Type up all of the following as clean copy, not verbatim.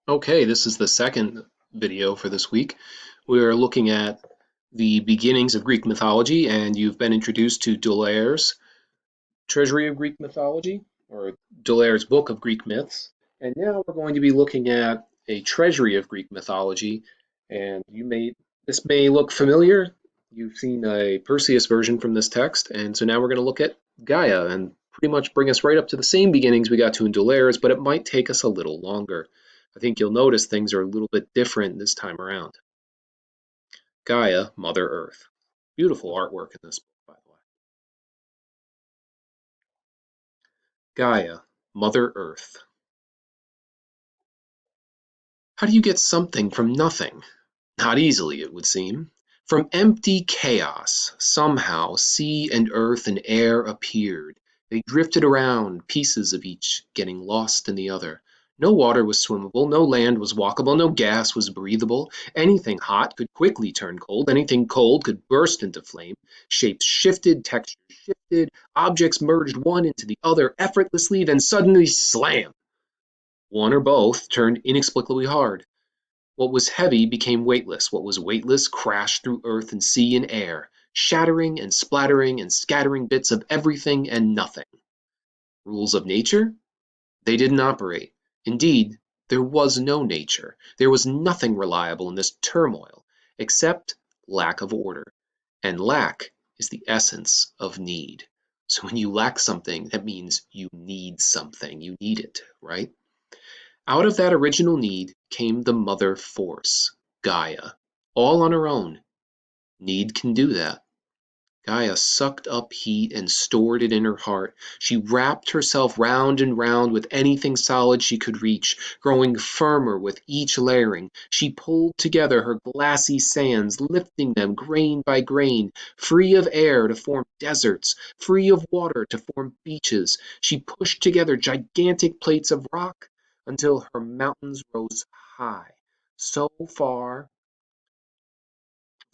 Okay, this is the second video for this week. We're looking at the beginnings of Greek mythology, and you've been introduced to D'Aulaire's Treasury of Greek Mythology, or D'Aulaire's Book of Greek Myths. And now we're going to be looking at a treasury of Greek mythology, and this may look familiar. You've seen a Perseus version from this text, and so now we're going to look at Gaia and pretty much bring us right up to the same beginnings we got to in D'Aulaire's, but it might take us a little longer. I think you'll notice things are a little bit different this time around. Gaia, Mother Earth. Beautiful artwork in this book, by the way. Gaia, Mother Earth. How do you get something from nothing? Not easily, it would seem. From empty chaos, somehow sea and earth and air appeared. They drifted around, pieces of each getting lost in the other. No water was swimmable, no land was walkable, no gas was breathable. Anything hot could quickly turn cold, anything cold could burst into flame. Shapes shifted, textures shifted, objects merged one into the other effortlessly, then suddenly slam! One or both turned inexplicably hard. What was heavy became weightless, what was weightless crashed through earth and sea and air, shattering and splattering and scattering bits of everything and nothing. Rules of nature? They didn't operate. Indeed, there was no nature. There was nothing reliable in this turmoil, except lack of order. And lack is the essence of need. So when you lack something, that means you need something. You need it, right? Out of that original need came the mother force, Gaia, all on her own. Need can do that. Gaia sucked up heat and stored it in her heart. She wrapped herself round and round with anything solid she could reach, growing firmer with each layering. She pulled together her glassy sands, lifting them grain by grain, free of air to form deserts, free of water to form beaches. She pushed together gigantic plates of rock until her mountains rose high, so far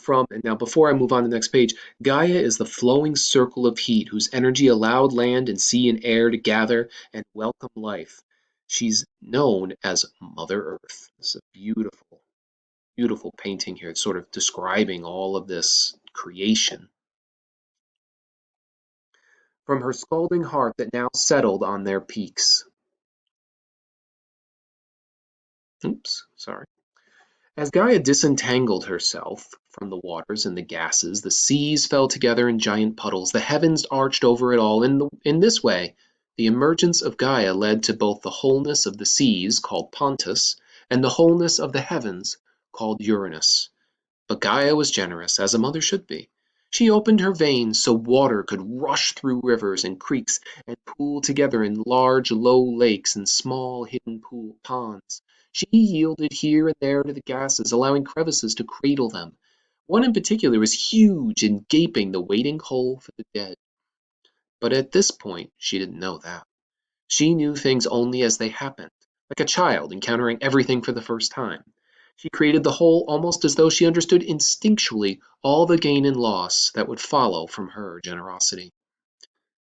from, and now before I move on to the next page, Gaia is the flowing circle of heat whose energy allowed land and sea and air to gather and welcome life. She's known as Mother Earth. It's a beautiful, beautiful painting here. It's sort of describing all of this creation. From her scalding heart that now settled on their peaks. Oops, sorry. As Gaia disentangled herself from the waters and the gases, the seas fell together in giant puddles, the heavens arched over it all. In this way, the emergence of Gaia led to both the wholeness of the seas, called Pontus, and the wholeness of the heavens, called Uranus. But Gaia was generous, as a mother should be. She opened her veins so water could rush through rivers and creeks and pool together in large, low lakes and small, hidden ponds. She yielded here and there to the gases, allowing crevices to cradle them. One in particular was huge and gaping, the waiting hole for the dead. But at this point, she didn't know that. She knew things only as they happened, like a child encountering everything for the first time. She created the whole almost as though she understood instinctually all the gain and loss that would follow from her generosity.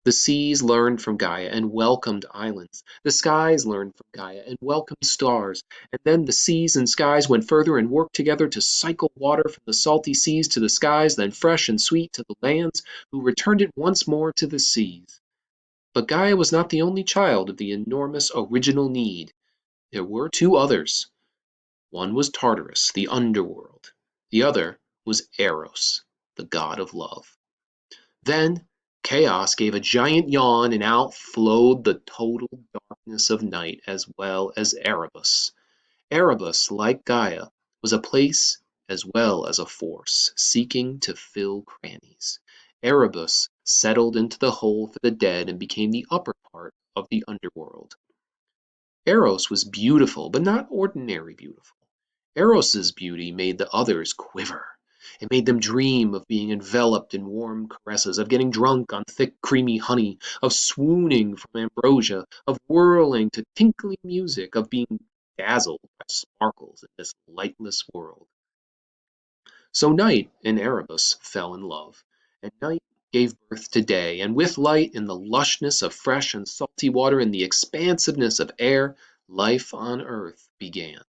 The seas learned from Gaia and welcomed islands. The skies learned from Gaia and welcomed stars. And then the seas and skies went further and worked together to cycle water from the salty seas to the skies, then fresh and sweet to the lands, who returned it once more to the seas. But Gaia was not the only child of the enormous original need. There were two others. One was Tartarus, the underworld. The other was Eros, the god of love. Then Chaos gave a giant yawn and out flowed the total darkness of night as well as Erebus. Erebus, like Gaia, was a place as well as a force, seeking to fill crannies. Erebus settled into the hole for the dead and became the upper part of the underworld. Eros was beautiful, but not ordinary beautiful. Eros's beauty made the others quiver. It made them dream of being enveloped in warm caresses, of getting drunk on thick, creamy honey, of swooning from ambrosia, of whirling to tinkling music, of being dazzled by sparkles in this lightless world. So Night and Erebus fell in love, and Night gave birth to Day, and with light and the lushness of fresh and salty water and the expansiveness of air, life on earth began.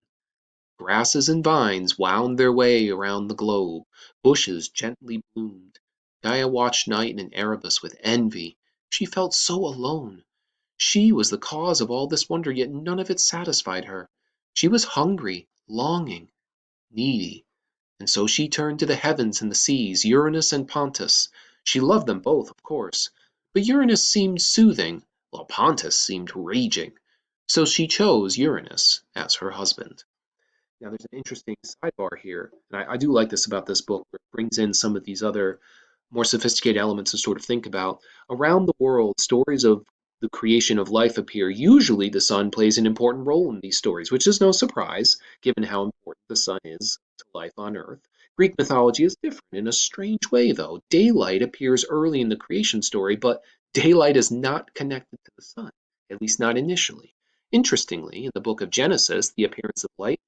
Grasses and vines wound their way around the globe. Bushes gently bloomed. Gaia watched night and Erebus with envy. She felt so alone. She was the cause of all this wonder, yet none of it satisfied her. She was hungry, longing, needy. And so she turned to the heavens and the seas, Uranus and Pontus. She loved them both, of course. But Uranus seemed soothing, while Pontus seemed raging. So she chose Uranus as her husband. Now, there's an interesting sidebar here, and I do like this about this book, where it brings in some of these other more sophisticated elements to sort of think about. Around the world, stories of the creation of life appear. Usually, the sun plays an important role in these stories, which is no surprise, given how important the sun is to life on Earth. Greek mythology is different in a strange way, though. Daylight appears early in the creation story, but daylight is not connected to the sun, at least not initially. Interestingly, in the book of Genesis, the appearance of light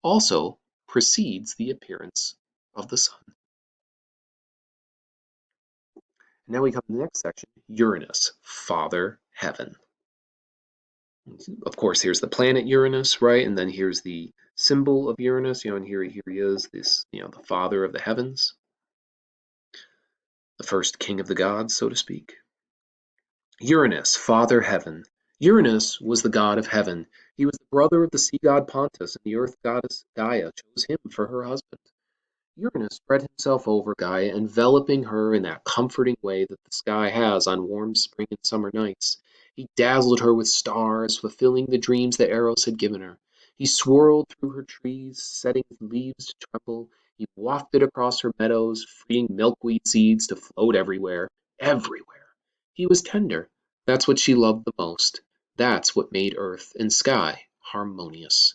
also precedes the appearance of the sun. And now we come to the next section, Uranus, Father Heaven. Of course, here's the planet Uranus, right? And then here's the symbol of Uranus, and here he is, this, the father of the heavens, the first king of the gods, so to speak. Uranus, Father Heaven. Uranus was the god of heaven. He was the brother of the sea god Pontus, and the earth goddess Gaia chose him for her husband. Uranus spread himself over Gaia, enveloping her in that comforting way that the sky has on warm spring and summer nights. He dazzled her with stars, fulfilling the dreams that Eros had given her. He swirled through her trees, setting leaves to tremble. He wafted across her meadows, freeing milkweed seeds to float everywhere. Everywhere. He was tender. That's what she loved the most. That's what made earth and sky harmonious.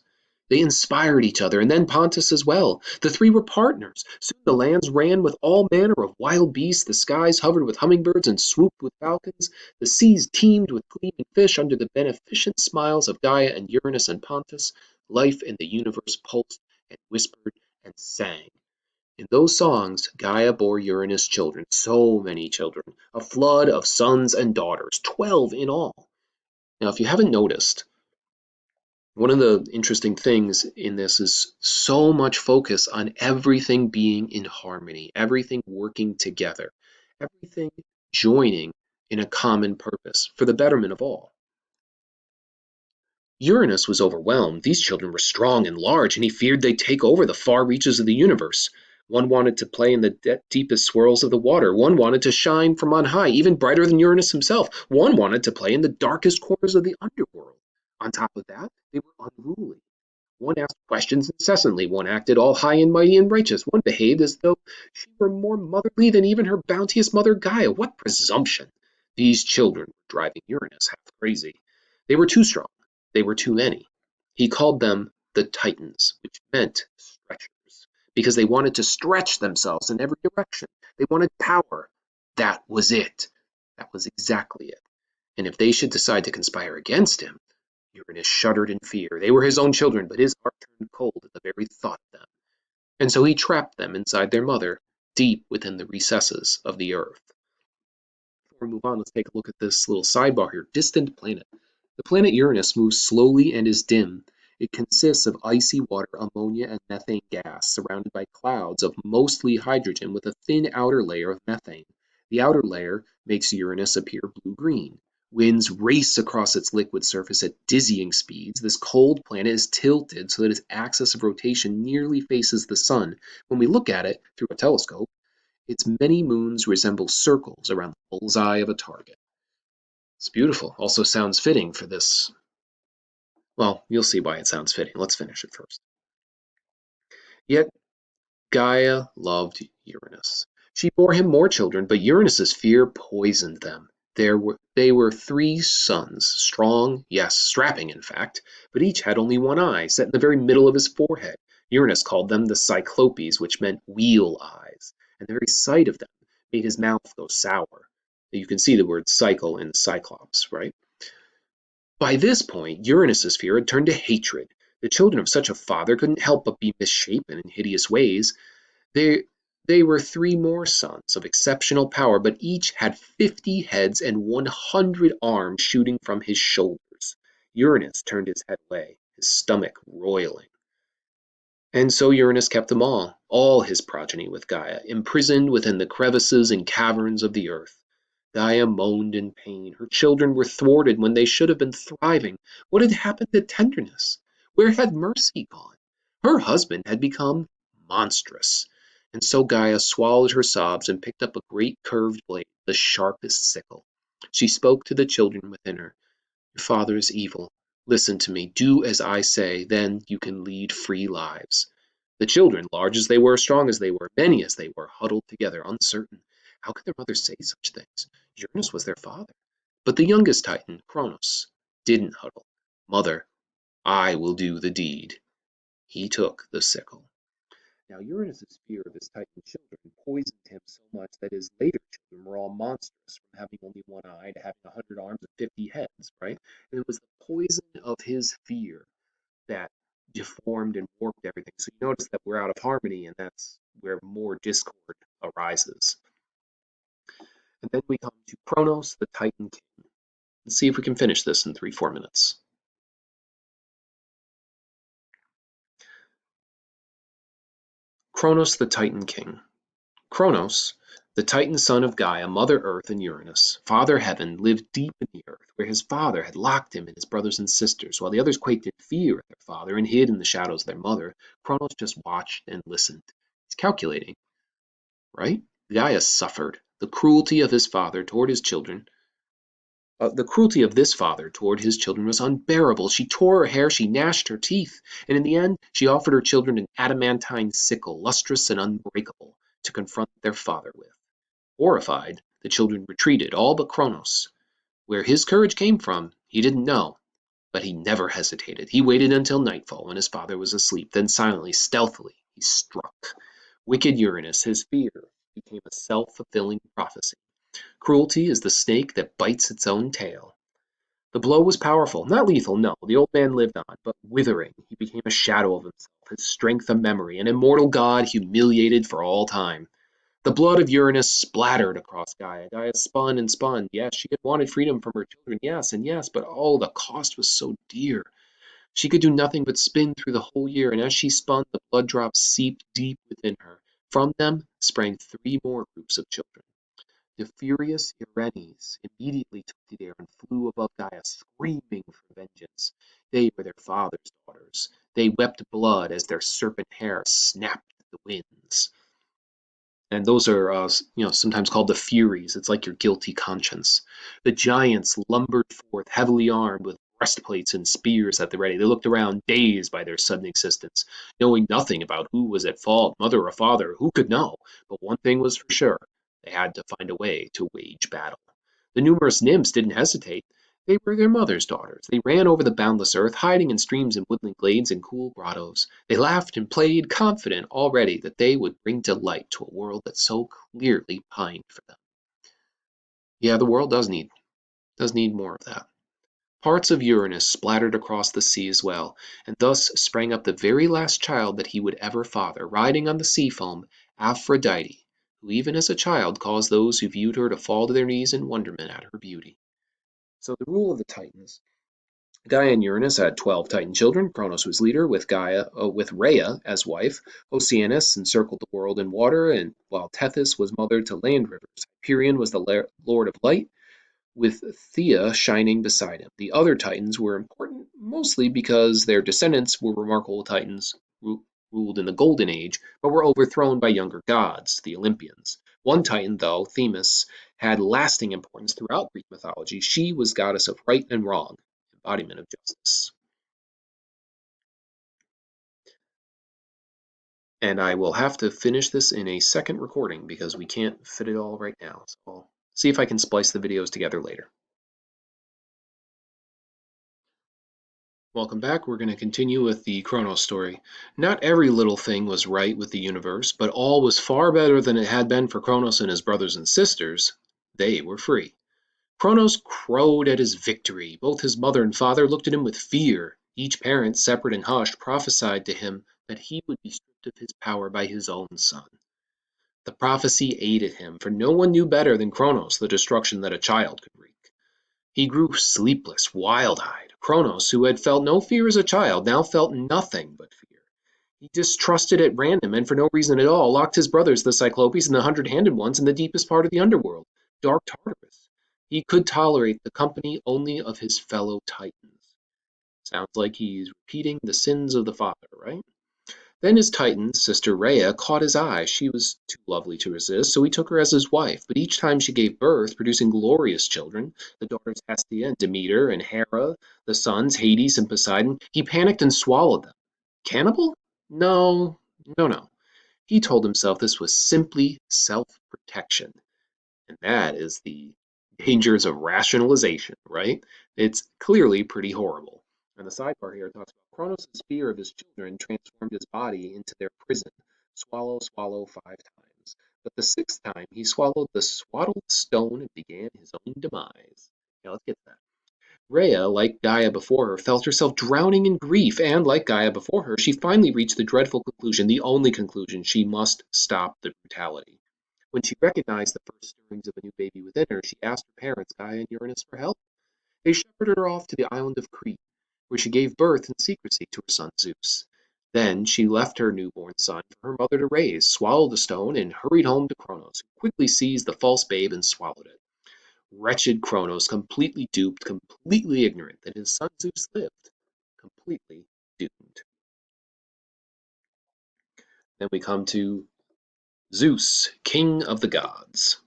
They inspired each other, and then Pontus as well. The three were partners. Soon the lands ran with all manner of wild beasts, the skies hovered with hummingbirds and swooped with falcons, the seas teemed with gleaming fish under the beneficent smiles of Gaia and Uranus and Pontus. Life in the universe pulsed and whispered and sang. In those songs, Gaia bore Uranus children, so many children, a flood of sons and daughters, 12 in all. Now, if you haven't noticed, one of the interesting things in this is so much focus on everything being in harmony, everything working together, everything joining in a common purpose for the betterment of all. Uranus was overwhelmed. These children were strong and large, and he feared they'd take over the far reaches of the universe. One wanted to play in the deepest swirls of the water. One wanted to shine from on high, even brighter than Uranus himself. One wanted to play in the darkest corners of the underworld. On top of that, they were unruly. One asked questions incessantly, one acted all high and mighty and righteous, one behaved as though she were more motherly than even her bounteous mother Gaia. What presumption! These children were driving Uranus half crazy. They were too strong, they were too many. He called them the Titans, which meant stretchers, because they wanted to stretch themselves in every direction. They wanted power. That was it. That was exactly it. And if they should decide to conspire against him, Uranus shuddered in fear. They were his own children, but his heart turned cold at the very thought of them. And so he trapped them inside their mother, deep within the recesses of the earth. Before we move on, let's take a look at this little sidebar here. Distant planet. The planet Uranus moves slowly and is dim. It consists of icy water, ammonia, and methane gas, surrounded by clouds of mostly hydrogen with a thin outer layer of methane. The outer layer makes Uranus appear blue-green. Winds race across its liquid surface at dizzying speeds. This cold planet is tilted so that its axis of rotation nearly faces the sun. When we look at it through a telescope, its many moons resemble circles around the bullseye of a target. It's beautiful. Also sounds fitting for this. Well, you'll see why it sounds fitting. Let's finish it first. Yet Gaia loved Uranus. She bore him more children, but Uranus's fear poisoned them. They were three sons, strong, yes, strapping in fact, but each had only one eye, set in the very middle of his forehead. Uranus called them the Cyclopes, which meant wheel eyes, and the very sight of them made his mouth go sour. You can see the word cycle in Cyclops, right? By this point, Uranus's fear had turned to hatred. The children of such a father couldn't help but be misshapen in hideous ways. They they were three more sons of exceptional power, but each had 50 heads and 100 arms shooting from his shoulders. Uranus turned his head away, his stomach roiling. And so Uranus kept them all his progeny with Gaia, imprisoned within the crevices and caverns of the earth. Gaia moaned in pain. Her children were thwarted when they should have been thriving. What had happened to tenderness? Where had mercy gone? Her husband had become monstrous. And so Gaia swallowed her sobs and picked up a great curved blade, the sharpest sickle. She spoke to the children within her. Your father is evil. Listen to me. Do as I say. Then you can lead free lives. The children, large as they were, strong as they were, many as they were, huddled together, uncertain. How could their mother say such things? Uranus was their father. But the youngest Titan, Chronos, didn't huddle. Mother, I will do the deed. He took the sickle. Now Uranus's fear of his Titan children poisoned him so much that his later children were all monstrous, from having only one eye to having 100 arms and 50 heads, right? And it was the poison of his fear that deformed and warped everything. So you notice that we're out of harmony, and that's where more discord arises. And then we come to Chronos, the Titan King. Let's see if we can finish this in 3-4 minutes. Chronos, the Titan King. Chronos, the Titan son of Gaia, Mother Earth and Uranus, Father Heaven, lived deep in the earth, where his father had locked him and his brothers and sisters. While the others quaked in fear at their father and hid in the shadows of their mother, Chronos just watched and listened. He's calculating, right? Gaia suffered. The cruelty of this father toward his children was unbearable. She tore her hair, she gnashed her teeth, and in the end she offered her children an adamantine sickle, lustrous and unbreakable, to confront their father with. Horrified, the children retreated, all but Chronos. Where his courage came from, he didn't know, but he never hesitated. He waited until nightfall when his father was asleep, then silently, stealthily, he struck. Wicked Uranus, his fear, became a self-fulfilling prophecy. Cruelty is the snake that bites its own tail. The blow was powerful, not lethal, no, the old man lived on, but withering. He became a shadow of himself, his strength a memory, an immortal god humiliated for all time. The blood of Uranus splattered across Gaia. Gaia spun and spun. Yes, she had wanted freedom from her children, yes and yes, but oh, the cost was so dear. She could do nothing but spin through the whole year, and as she spun, the blood drops seeped deep within her. From them sprang 3 more groups of children. The furious Erinyes immediately took the air and flew above Gaia, screaming for vengeance. They were their father's daughters. They wept blood as their serpent hair snapped in the winds. And those are, sometimes called the Furies. It's like your guilty conscience. The giants lumbered forth, heavily armed with breastplates and spears at the ready. They looked around, dazed by their sudden existence, knowing nothing about who was at fault, mother or father. Who could know? But one thing was for sure: they had to find a way to wage battle. The numerous nymphs didn't hesitate. They were their mother's daughters. They ran over the boundless earth, hiding in streams and woodland glades and cool grottos. They laughed and played, confident already that they would bring delight to a world that so clearly pined for them. Yeah, the world does need more of that. Parts of Uranus splattered across the sea as well, and thus sprang up the very last child that he would ever father, riding on the sea foam, Aphrodite, who even as a child caused those who viewed her to fall to their knees in wonderment at her beauty. So the rule of the Titans. Gaia and Uranus had 12 Titan children. Chronos was leader, with Rhea as wife. Oceanus encircled the world in water, and while Tethys was mother to land rivers. Hyperion was the lord of light, with Theia shining beside him. The other Titans were important mostly because their descendants were remarkable Titans ruled in the Golden Age, but were overthrown by younger gods, the Olympians. One Titan, though, Themis, had lasting importance throughout Greek mythology. She was goddess of right and wrong, embodiment of justice. And I will have to finish this in a second recording because we can't fit it all right now. So I'll see if I can splice the videos together later. Welcome back. We're going to continue with the Chronos story. Not every little thing was right with the universe, but all was far better than it had been for Chronos and his brothers and sisters. They were free. Chronos crowed at his victory. Both his mother and father looked at him with fear. Each parent, separate and hushed, prophesied to him that he would be stripped of his power by his own son. The prophecy aided him, for no one knew better than Chronos the destruction that a child could wreak. He grew sleepless, wild-eyed. Chronos, who had felt no fear as a child, now felt nothing but fear. He distrusted at random and for no reason at all, locked his brothers, the Cyclopes and the hundred-handed ones, in the deepest part of the underworld, dark Tartarus. He could tolerate the company only of his fellow Titans. Sounds like he's repeating the sins of the father, right? Then his Titan, sister Rhea, caught his eye. She was too lovely to resist, so he took her as his wife. But each time she gave birth, producing glorious children, the daughters Hestia and Demeter and Hera, the sons Hades and Poseidon, he panicked and swallowed them. Cannibal? No, no. He told himself this was simply self-protection. And that is the dangers of rationalization, right? It's clearly pretty horrible. And the sidebar here talks about Chronos' fear of his children transformed his body into their prison. Swallow, swallow 5 times. But the 6th time he swallowed the swaddled stone and began his own demise. Now let's get to that. Rhea, like Gaia before her, felt herself drowning in grief, and like Gaia before her, she finally reached the dreadful conclusion, the only conclusion: she must stop the brutality. When she recognized the first stirrings of a new baby within her, she asked her parents, Gaia and Uranus, for help. They shepherded her off to the island of Crete, where she gave birth in secrecy to her son Zeus. Then she left her newborn son for her mother to raise, swallowed the stone, and hurried home to Chronos, who quickly seized the false babe and swallowed it. Wretched Chronos, completely duped, completely ignorant that his son Zeus lived, completely doomed. Then we come to Zeus, king of the gods.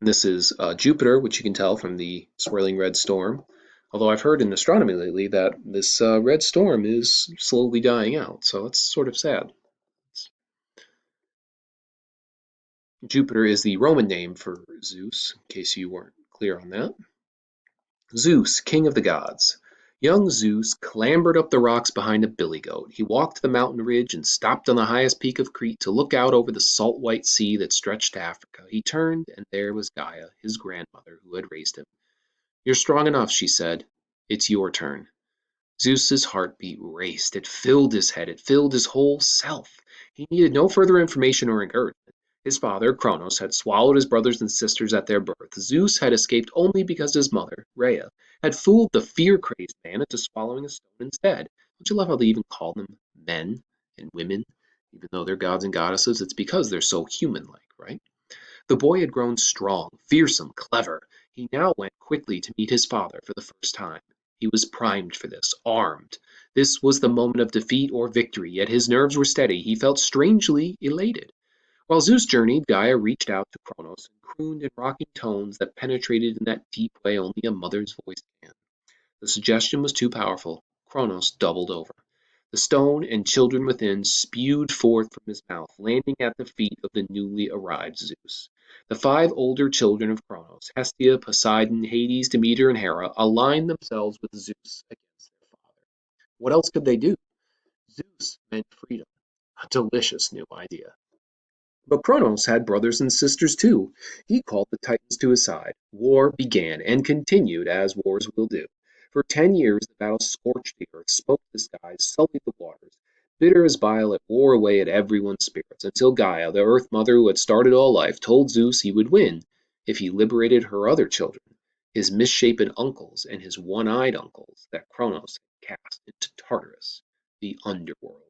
This is Jupiter, which you can tell from the swirling red storm. Although I've heard in astronomy lately that this red storm is slowly dying out, so that's sort of sad. Jupiter is the Roman name for Zeus, in case you weren't clear on that. Zeus, king of the gods. Young Zeus clambered up the rocks behind a billy goat. He walked to the mountain ridge and stopped on the highest peak of Crete to look out over the salt white sea that stretched to Africa. He turned, and there was Gaia, his grandmother, who had raised him. "You're strong enough," she said. "It's your turn." Zeus's heartbeat raced. It filled his head. It filled his whole self. He needed no further information or encouragement. His father, Chronos, had swallowed his brothers and sisters at their birth. Zeus had escaped only because his mother, Rhea, had fooled the fear-crazed man into swallowing a stone instead. Don't you love how they even call them men and women? Even though they're gods and goddesses, it's because they're so human-like, right? The boy had grown strong, fearsome, clever. He now went quickly to meet his father for the first time. He was primed for this, armed. This was the moment of defeat or victory, yet his nerves were steady. He felt strangely elated. While Zeus journeyed, Gaia reached out to Chronos and crooned in rocking tones that penetrated in that deep way only a mother's voice can. The suggestion was too powerful. Chronos doubled over. The stone and children within spewed forth from his mouth, landing at the feet of the newly arrived Zeus. The 5 older children of Chronos, Hestia, Poseidon, Hades, Demeter, and Hera, aligned themselves with Zeus against their father. What else could they do? Zeus meant freedom. A delicious new idea. But Chronos had brothers and sisters too. He called the Titans to his side. War began and continued, as wars will do. For 10 years the battle scorched the earth, smoked the skies, sullied the waters. Bitter as bile, it wore away at everyone's spirits, until Gaia, the Earth Mother who had started all life, told Zeus he would win if he liberated her other children, his misshapen uncles and his one-eyed uncles that Chronos had cast into Tartarus, the underworld.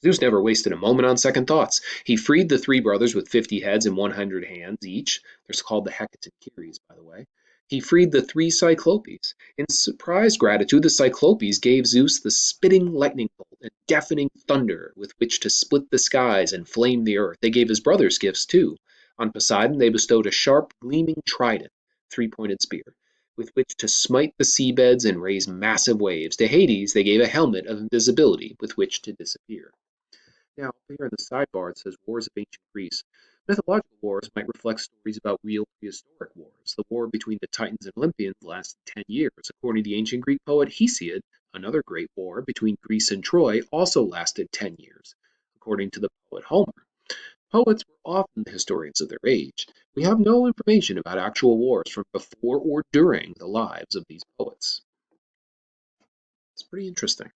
Zeus never wasted a moment on second thoughts. He freed the 3 brothers with 50 heads and 100 hands each. They're called the Hecatonkires, by the way. He freed the 3 Cyclopes. In surprise gratitude, the Cyclopes gave Zeus the spitting lightning bolt and deafening thunder with which to split the skies and flame the earth. They gave his brothers gifts too. On Poseidon, they bestowed a sharp, gleaming trident, 3-pointed spear, with which to smite the seabeds and raise massive waves. To Hades, they gave a helmet of invisibility with which to disappear. Now, here in the sidebar, it says Wars of Ancient Greece. Mythological wars might reflect stories about real prehistoric wars. The war between the Titans and Olympians lasted 10 years. According to the ancient Greek poet Hesiod, another great war between Greece and Troy also lasted 10 years. According to the poet Homer, poets were often the historians of their age. We have no information about actual wars from before or during the lives of these poets. It's pretty interesting.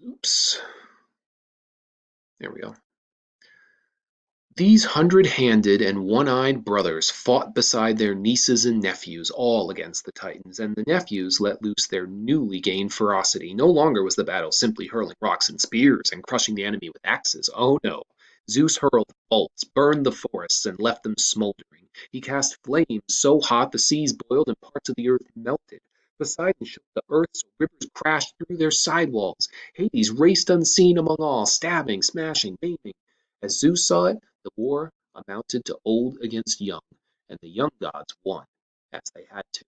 Oops. There we go. These hundred-handed and one-eyed brothers fought beside their nieces and nephews, all against the Titans, and the nephews let loose their newly gained ferocity. No longer was the battle simply hurling rocks and spears and crushing the enemy with axes. Oh no. Zeus hurled bolts, burned the forests, and left them smoldering. He cast flames so hot the seas boiled and parts of the earth melted. Poseidon shook the earth so rivers crashed through their sidewalls. Hades raced unseen among all, stabbing, smashing, maiming. As Zeus saw it, the war amounted to old against young, and the young gods won, as they had to.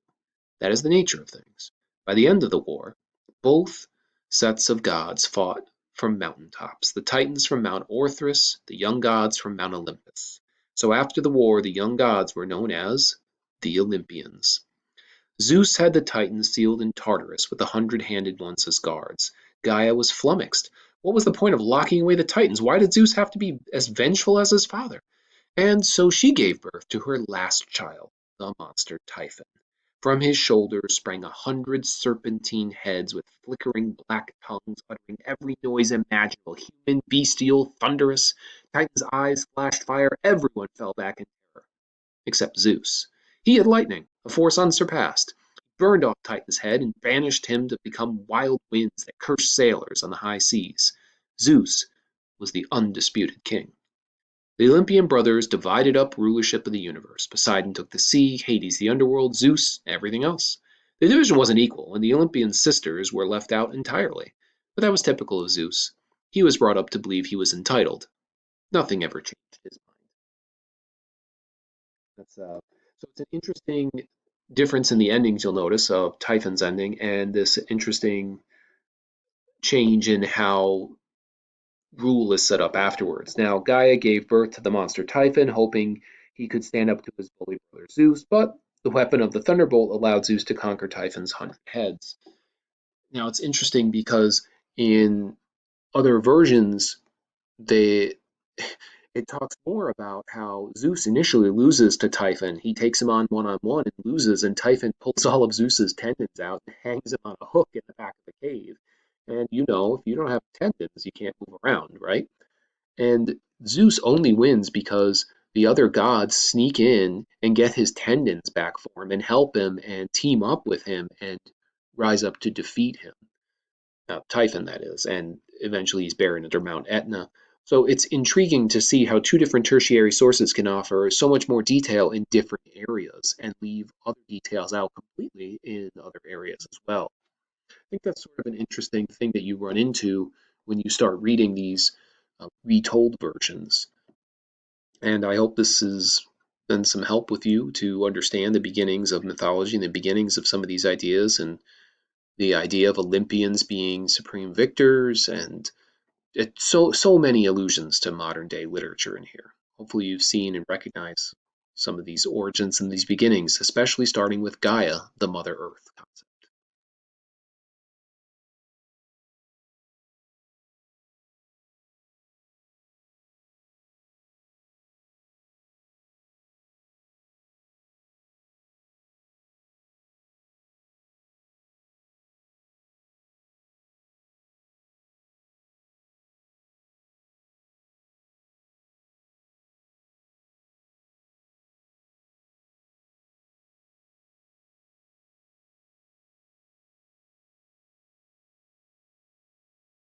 That is the nature of things. By the end of the war, both sets of gods fought from mountain tops, the Titans from Mount Orthrus, the young gods from Mount Olympus. So after the war, the young gods were known as the Olympians. Zeus had the Titans sealed in Tartarus with the hundred-handed ones as guards. Gaia was flummoxed. What was the point of locking away the Titans? Why did Zeus have to be as vengeful as his father? And so she gave birth to her last child, the monster Typhon. From his shoulders sprang 100 serpentine heads with flickering black tongues uttering every noise imaginable, human, bestial, thunderous. Titan's eyes flashed fire. Everyone fell back in terror, except Zeus. He had lightning, a force unsurpassed. He burned off Titan's head and banished him to become wild winds that cursed sailors on the high seas. Zeus was the undisputed king. The Olympian brothers divided up rulership of the universe. Poseidon took the sea, Hades the underworld, Zeus everything else. The division wasn't equal, and the Olympian sisters were left out entirely. But that was typical of Zeus. He was brought up to believe he was entitled. Nothing ever changed his mind. So it's an interesting difference in the endings you'll notice of Typhon's ending and this interesting change in how rule is set up afterwards. Now, Gaia gave birth to the monster Typhon, hoping he could stand up to his bully brother Zeus, but the weapon of the Thunderbolt allowed Zeus to conquer Typhon's 100 heads. Now, it's interesting because in other versions, they it talks more about how Zeus initially loses to Typhon. He takes him on one and loses, and Typhon pulls all of Zeus's tendons out and hangs him on a hook in the back of the cave. And you know, if you don't have tendons, you can't move around, right? And Zeus only wins because the other gods sneak in and get his tendons back for him and help him and team up with him and rise up to defeat him. Typhon, that is, and eventually he's buried under Mount Etna. So it's intriguing to see how two different tertiary sources can offer so much more detail in different areas and leave other details out completely in other areas as well. I think that's sort of an interesting thing that you run into when you start reading these retold versions. And I hope this has been some help with you to understand the beginnings of mythology and the beginnings of some of these ideas and the idea of Olympians being supreme victors and so many allusions to modern day literature in here. Hopefully you've seen and recognized some of these origins and these beginnings, especially starting with Gaia, the Mother Earth.